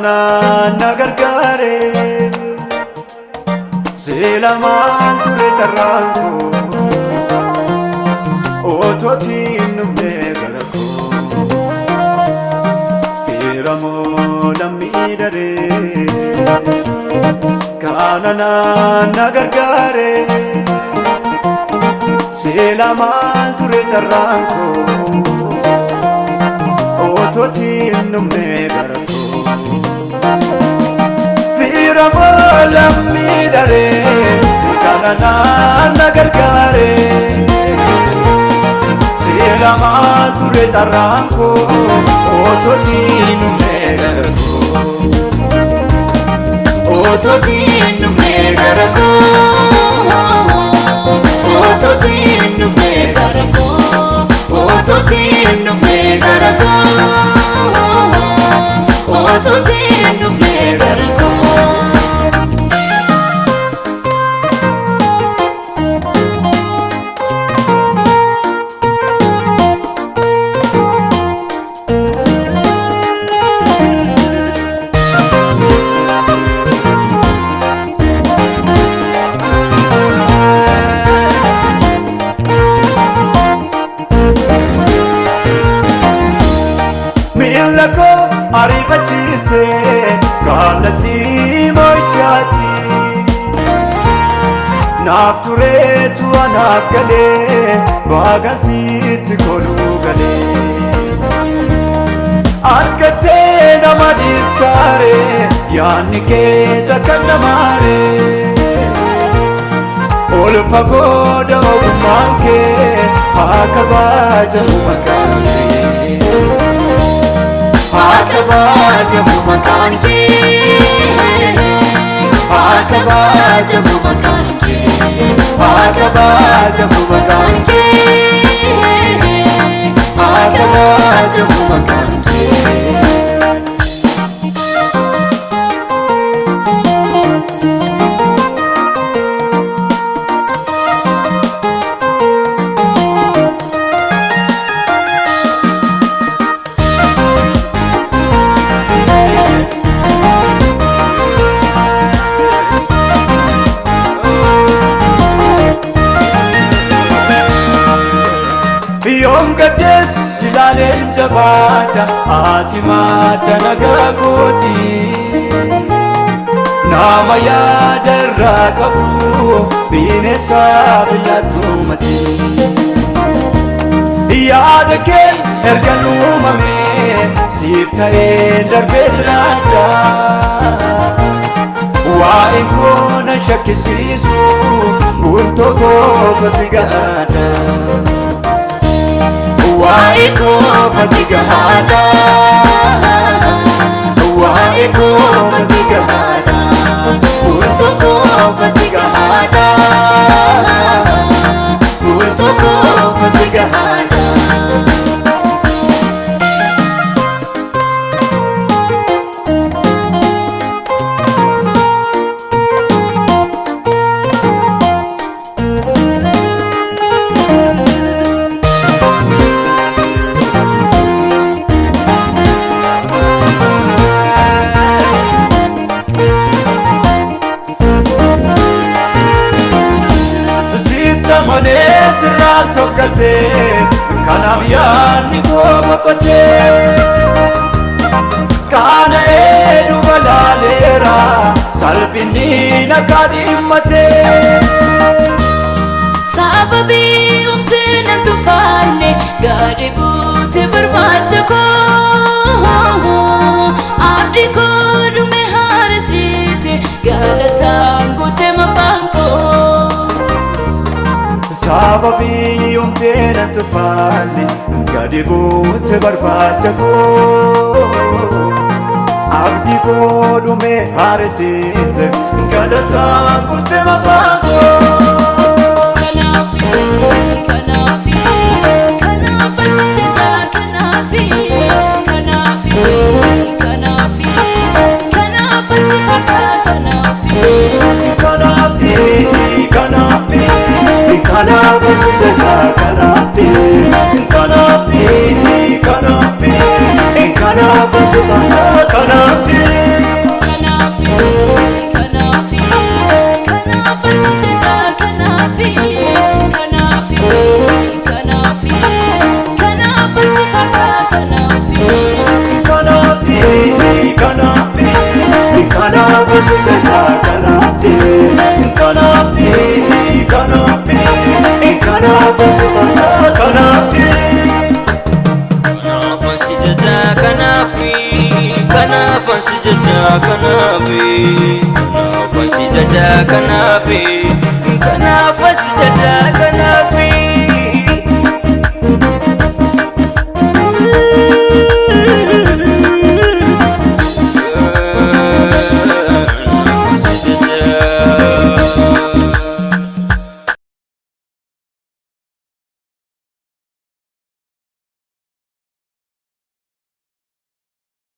kanana nagargare sila mal ture tarranko ototi numne garako firamo lamidare kanana nagargare sila mal ture tarranko ototi numne garako firamo lamidare kanana nagargare sila mal ture tarranko ototi numne garako ototi numne garako ototi numne garako ototi numne garako ototi numne garako milako arifachiste kalati moichati nafture tu anafgale bagasit kolu gale askate namadistare yani ke sakanamare olfa goda umanke akabaja umakane akabaja makan ke akabaja makan ke akabaja makan ke akabaja makan ke Yom gades silalen jabada ati mada nagakoti nama yada rakabu bine sabilatumati yada ke erganu mame sifta darbetrada wa inkona shakisisu bulto ko fatigada Waiko fatigahada Waiko fatigahada Ultoko fatigahada Ultoko fatigahada mane sirat tokate kanaviyan ko bakote kana edu balalera salpini nakadimate sababi umte natufane gadibute barbachako abdi ko dume harsite galatangote mafanko sababi umtena tufane gadibute barbachako abdi ko dume harsite galatangote mafanko Kanafi kanaaf sifata kanaafi Kanafasi jaja kanafi, kanafasi jaja kanafi, kanafasi jaja kanafi, kanafasi jaja kanafi.